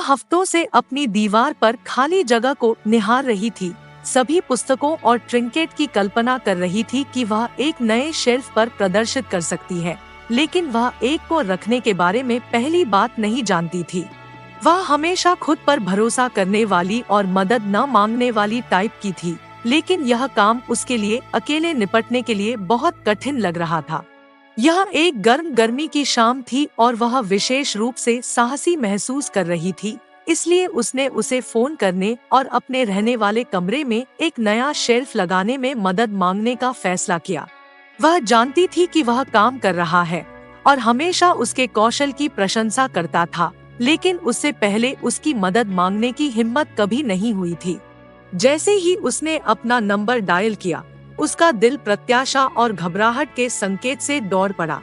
हफ्तों से अपनी दीवार पर खाली जगह को निहार रही थी। सभी पुस्तकों और ट्रिंकेट की कल्पना कर रही थी कि वह एक नए शेल्फ पर प्रदर्शित कर सकती है, लेकिन वह एक को रखने के बारे में पहली बात नहीं जानती थी। वह हमेशा खुद पर भरोसा करने वाली और मदद न मांगने वाली टाइप की थी, लेकिन यह काम उसके लिए अकेले निपटने के लिए बहुत कठिन लग रहा था। यह एक गर्म गर्मी की शाम थी और वह विशेष रूप से साहसी महसूस कर रही थी, इसलिए उसने उसे फोन करने और अपने रहने वाले कमरे में एक नया शेल्फ लगाने में मदद मांगने का फैसला किया। वह जानती थी कि वह काम कर रहा है और हमेशा उसके कौशल की प्रशंसा करता था, लेकिन उससे पहले उसकी मदद मांगने की हिम्मत कभी नहीं हुई थी। जैसे ही उसने अपना नंबर डायल किया, उसका दिल प्रत्याशा और घबराहट के संकेत से दौड़ पड़ा।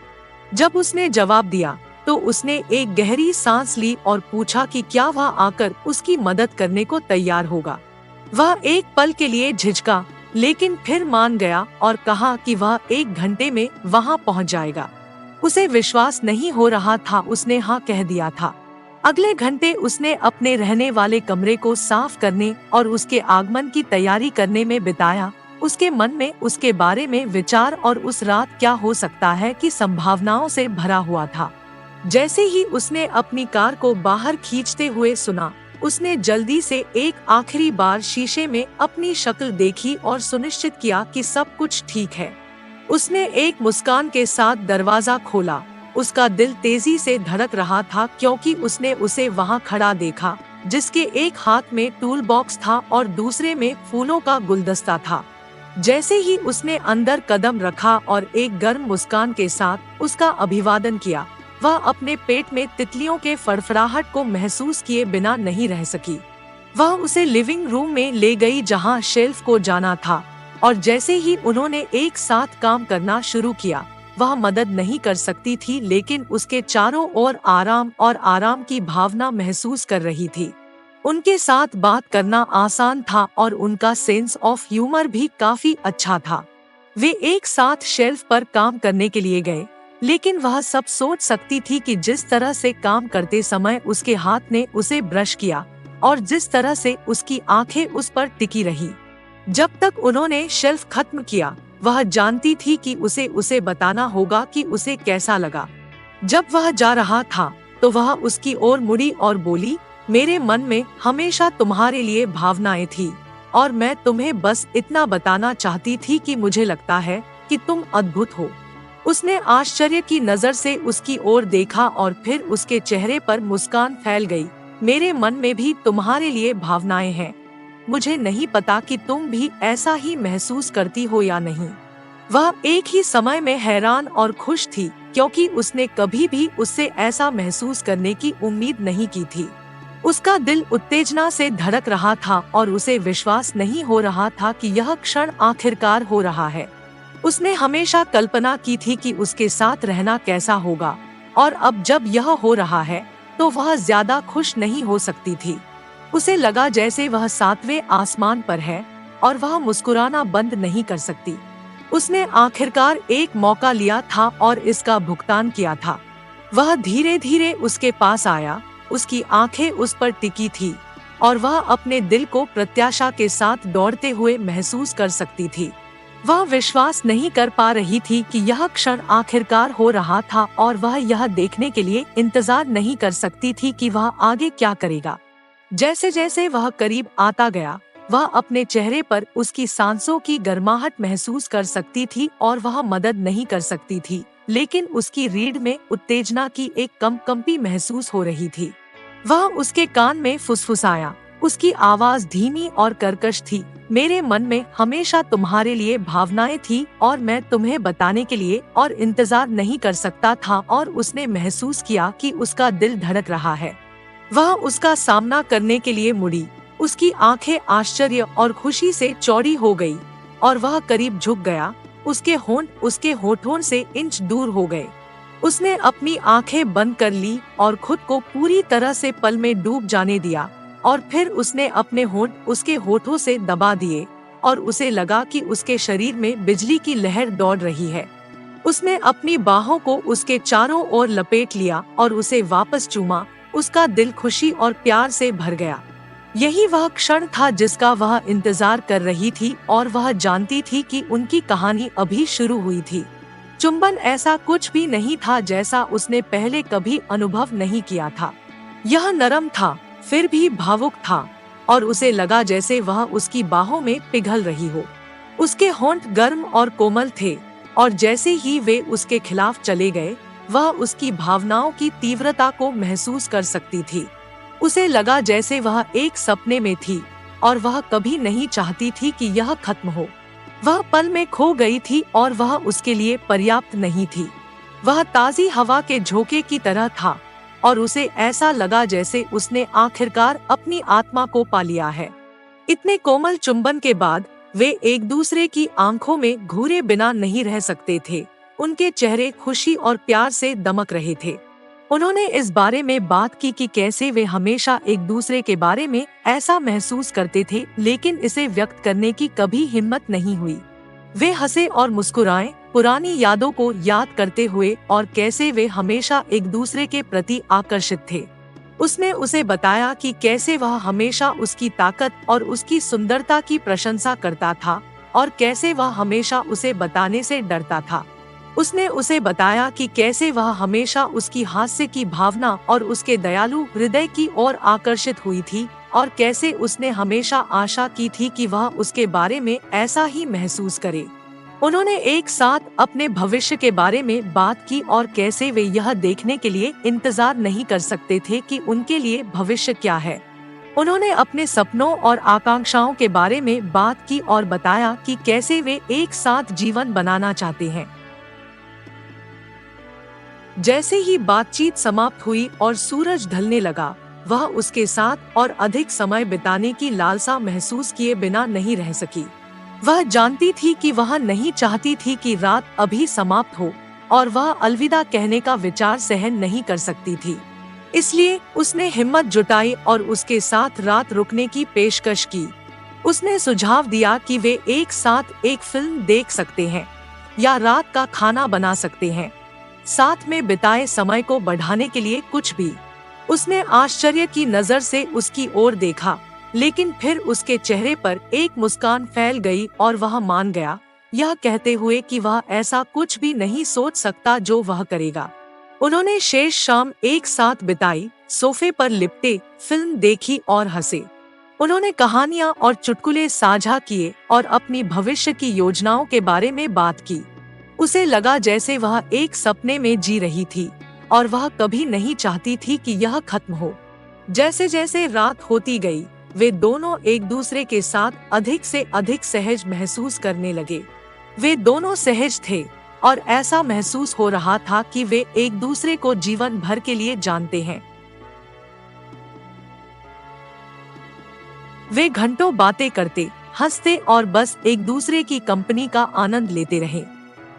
जब उसने जवाब दिया तो उसने एक गहरी सांस ली और पूछा कि क्या वह आकर उसकी मदद करने को तैयार होगा। वह एक पल के लिए झिझका, लेकिन फिर मान गया और कहा कि वह 1 घंटे में वहां पहुंच जाएगा। उसे विश्वास नहीं हो रहा था उसने हाँ कह दिया था। अगले घंटे उसने अपने रहने वाले कमरे को साफ करने और उसके आगमन की तैयारी करने में बिताया। उसके मन में उसके बारे में विचार और उस रात क्या हो सकता है की संभावनाओं से भरा हुआ था। जैसे ही उसने अपनी कार को बाहर खींचते हुए सुना, उसने जल्दी से एक आखिरी बार शीशे में अपनी शक्ल देखी और सुनिश्चित किया कि सब कुछ ठीक है। उसने एक मुस्कान के साथ दरवाजा खोला। उसका दिल तेजी से धड़क रहा था क्योंकि उसने उसे वहां खड़ा देखा, जिसके एक हाथ में टूल बॉक्स था और दूसरे में फूलों का गुलदस्ता था। जैसे ही उसने अंदर कदम रखा और एक गर्म मुस्कान के साथ उसका अभिवादन किया, वह अपने पेट में तितलियों के फड़फड़ाहट को महसूस किए बिना नहीं रह सकी। वह उसे लिविंग रूम में ले गई जहां शेल्फ को जाना था, और जैसे ही उन्होंने एक साथ काम करना शुरू किया, वह मदद नहीं कर सकती थी लेकिन उसके चारों ओर आराम और आराम की भावना महसूस कर रही थी। उनके साथ बात करना आसान था और उनका सेंस ऑफ ह्यूमर भी काफी अच्छा था। वे एक साथ शेल्फ पर काम करने के लिए गए, लेकिन वह सब सोच सकती थी कि जिस तरह से काम करते समय उसके हाथ ने उसे ब्रश किया और जिस तरह से उसकी आंखें उस पर टिकी रही। जब तक उन्होंने शेल्फ खत्म किया, वह जानती थी कि उसे बताना होगा कि उसे कैसा लगा। जब वह जा रहा था तो वह उसकी ओर मुड़ी और बोली, मेरे मन में हमेशा तुम्हारे लिए भावनाएं थी और मैं तुम्हें बस इतना बताना चाहती थी कि मुझे लगता है कि तुम अद्भुत हो। उसने आश्चर्य की नजर से उसकी ओर देखा और फिर उसके चेहरे पर मुस्कान फैल गई। मेरे मन में भी तुम्हारे लिए भावनाएं हैं। मुझे नहीं पता कि तुम भी ऐसा ही महसूस करती हो या नहीं। वह एक ही समय में हैरान और खुश थी क्योंकि उसने कभी भी उससे ऐसा महसूस करने की उम्मीद नहीं की थी। उसका दिल उत्तेजना से धड़क रहा था और उसे विश्वास नहीं हो रहा था कि यह क्षण आखिरकार हो रहा है। उसने हमेशा कल्पना की थी कि उसके साथ रहना कैसा होगा, और अब जब यह हो रहा है तो वह ज्यादा खुश नहीं हो सकती थी। उसे लगा जैसे वह 7वें आसमान पर है और वह मुस्कुराना बंद नहीं कर सकती। उसने आखिरकार एक मौका लिया था और इसका भुगतान किया था। वह धीरे धीरे उसके पास आया, उसकी आंखें उस पर टिकी थी और वह अपने दिल को प्रत्याशा के साथ दौड़ते हुए महसूस कर सकती थी। वह विश्वास नहीं कर पा रही थी कि यह क्षण आखिरकार हो रहा था और वह यह देखने के लिए इंतजार नहीं कर सकती थी कि वह आगे क्या करेगा। जैसे जैसे वह करीब आता गया, वह अपने चेहरे पर उसकी सांसों की गर्माहट महसूस कर सकती थी और वह मदद नहीं कर सकती थी, लेकिन उसकी रीढ़ में उत्तेजना की एक कंपी महसूस हो रही थी। वह उसके कान में फुसफुसाया, उसकी आवाज धीमी और कर्कश थी, मेरे मन में हमेशा तुम्हारे लिए भावनाएं थी और मैं तुम्हें बताने के लिए और इंतजार नहीं कर सकता था। और उसने महसूस किया कि उसका दिल धड़क रहा है। वह उसका सामना करने के लिए मुड़ी, उसकी आंखें आश्चर्य और खुशी से चौड़ी हो गई और वह करीब झुक गया। उसके होंठ उसके होठों से इंच दूर हो गए। उसने अपनी आंखें बंद कर ली और खुद को पूरी तरह से पल में डूब जाने दिया, और फिर उसने अपने होंठ उसके होठों से दबा दिए और उसे लगा कि उसके शरीर में बिजली की लहर दौड़ रही है। उसने अपनी बाहों को उसके चारों ओर लपेट लिया और उसे वापस चूमा, उसका दिल खुशी और प्यार से भर गया। यही वह क्षण था जिसका वह इंतजार कर रही थी और वह जानती थी कि उनकी कहानी अभी शुरू हुई थी। चुंबन ऐसा कुछ भी नहीं था जैसा उसने पहले कभी अनुभव नहीं किया था। यह नरम था, फिर भी भावुक था और उसे लगा जैसे वह उसकी बाहों में पिघल रही हो। उसके होंठ गर्म और कोमल थे और जैसे ही वे उसके खिलाफ चले गए, वह उसकी भावनाओं की तीव्रता को महसूस कर सकती थी। उसे लगा जैसे वह एक सपने में थी और वह कभी नहीं चाहती थी कि यह खत्म हो। वह पल में खो गई थी और वह उसके लिए पर्याप्त नहीं थी। वह ताज़ी हवा के झोंके की तरह था और उसे ऐसा लगा जैसे उसने आखिरकार अपनी आत्मा को पा लिया है। इतने कोमल चुंबन के बाद वे एक दूसरे की आंखों में घूरे बिना नहीं रह सकते थे। उनके चेहरे खुशी और प्यार से दमक रहे थे। उन्होंने इस बारे में बात की कि कैसे वे हमेशा एक दूसरे के बारे में ऐसा महसूस करते थे, लेकिन इसे व्यक्त करने की कभी हिम्मत नहीं हुई। वे हंसे और मुस्कुराए, पुरानी यादों को याद करते हुए, और कैसे वे हमेशा एक दूसरे के प्रति आकर्षित थे। उसने उसे बताया कि कैसे वह हमेशा उसकी ताकत और उसकी सुंदरता की प्रशंसा करता था और कैसे वह हमेशा उसे बताने से डरता था। उसने उसे बताया कि कैसे वह हमेशा उसकी हास्य की भावना और उसके दयालु हृदय की ओर आकर्षित हुई थी और कैसे उसने हमेशा आशा की थी कि वह उसके बारे में ऐसा ही महसूस करे। उन्होंने एक साथ अपने भविष्य के बारे में बात की और कैसे वे यह देखने के लिए इंतजार नहीं कर सकते थे कि उनके लिए भविष्य क्या है। उन्होंने अपने सपनों और आकांक्षाओं के बारे में बात की और बताया कि कैसे वे एक साथ जीवन बनाना चाहते हैं। जैसे ही बातचीत समाप्त हुई और सूरज ढलने लगा, वह उसके साथ और अधिक समय बिताने की लालसा महसूस किए बिना नहीं रह सकी। वह जानती थी कि वह नहीं चाहती थी कि रात अभी समाप्त हो और वह अलविदा कहने का विचार सहन नहीं कर सकती थी। इसलिए उसने हिम्मत जुटाई और उसके साथ रात रुकने की पेशकश की। उसने सुझाव दिया कि वे एक साथ एक फिल्म देख सकते हैं या रात का खाना बना सकते हैं, साथ में बिताए समय को बढ़ाने के लिए कुछ भी। उसने आश्चर्य की नजर से उसकी ओर देखा, लेकिन फिर उसके चेहरे पर एक मुस्कान फैल गई और वह मान गया, यह कहते हुए कि वह ऐसा कुछ भी नहीं सोच सकता जो वह करेगा। उन्होंने शेष शाम एक साथ बिताई, सोफे पर लिपटे, फिल्म देखी और हंसे। उन्होंने कहानियां और चुटकुले साझा किए और अपनी भविष्य की योजनाओं के बारे में बात की। उसे लगा जैसे वह एक सपने में जी रही थी और वह कभी नहीं चाहती थी कि यह खत्म हो। जैसे जैसे रात होती गई, वे दोनों एक दूसरे के साथ अधिक से अधिक सहज महसूस करने लगे। वे दोनों सहज थे और ऐसा महसूस हो रहा था कि वे एक दूसरे को जीवन भर के लिए जानते हैं। वे घंटों बातें करते, हंसते और बस एक दूसरे की कंपनी का आनंद लेते रहे।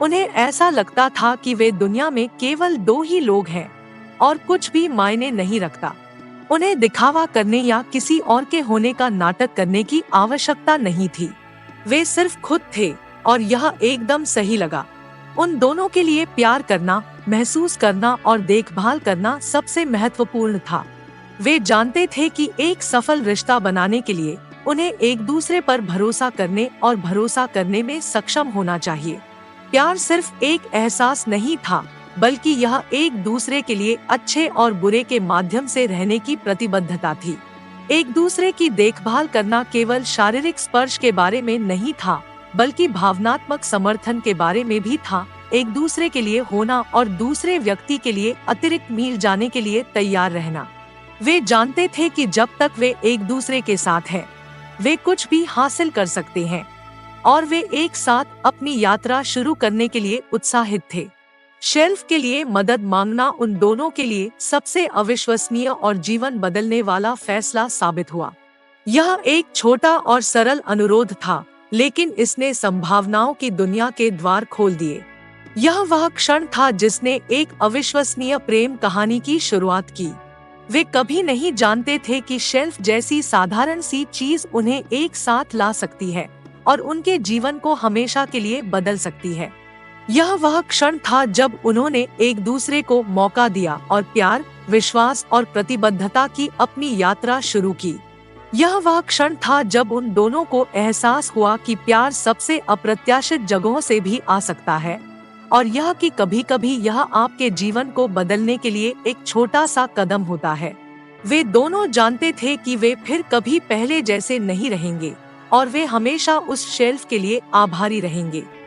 उन्हें ऐसा लगता था कि वे दुनिया में केवल दो ही लोग हैं और कुछ भी मायने नहीं रखता। उन्हें दिखावा करने या किसी और के होने का नाटक करने की आवश्यकता नहीं थी। वे सिर्फ खुद थे और यह एकदम सही लगा। उन दोनों के लिए प्यार करना, महसूस करना और देखभाल करना सबसे महत्वपूर्ण था। वे जानते थे कि एक सफल रिश्ता बनाने के लिए उन्हें एक दूसरे पर भरोसा करने और भरोसा करने में सक्षम होना चाहिए। प्यार सिर्फ एक एहसास नहीं था, बल्कि यह एक दूसरे के लिए अच्छे और बुरे के माध्यम से रहने की प्रतिबद्धता थी। एक दूसरे की देखभाल करना केवल शारीरिक स्पर्श के बारे में नहीं था, बल्कि भावनात्मक समर्थन के बारे में भी था। एक दूसरे के लिए होना और दूसरे व्यक्ति के लिए अतिरिक्त मील जाने के लिए तैयार रहना। वे जानते थे कि जब तक वे एक दूसरे के साथ हैं, वे कुछ भी हासिल कर सकते हैं और वे एक साथ अपनी यात्रा शुरू करने के लिए उत्साहित थे। शेल्फ के लिए मदद मांगना उन दोनों के लिए सबसे अविश्वसनीय और जीवन बदलने वाला फैसला साबित हुआ। यह एक छोटा और सरल अनुरोध था, लेकिन इसने संभावनाओं की दुनिया के द्वार खोल दिए। यह वह क्षण था जिसने एक अविश्वसनीय प्रेम कहानी की शुरुआत की। वे कभी नहीं जानते थे कि शेल्फ जैसी साधारण सी चीज उन्हें एक साथ ला सकती है और उनके जीवन को हमेशा के लिए बदल सकती है। यह वह क्षण था जब उन्होंने एक दूसरे को मौका दिया और प्यार, विश्वास और प्रतिबद्धता की अपनी यात्रा शुरू की। यह वह क्षण था जब उन दोनों को एहसास हुआ कि प्यार सबसे अप्रत्याशित जगहों से भी आ सकता है, और यह कि कभी-कभी यह आपके जीवन को बदलने के लिए एक छोटा सा कदम होता है। वे दोनों जानते थे कि वे फिर कभी पहले जैसे नहीं रहेंगे, और वे हमेशा उस शेल्फ के लिए आभारी रहेंगे।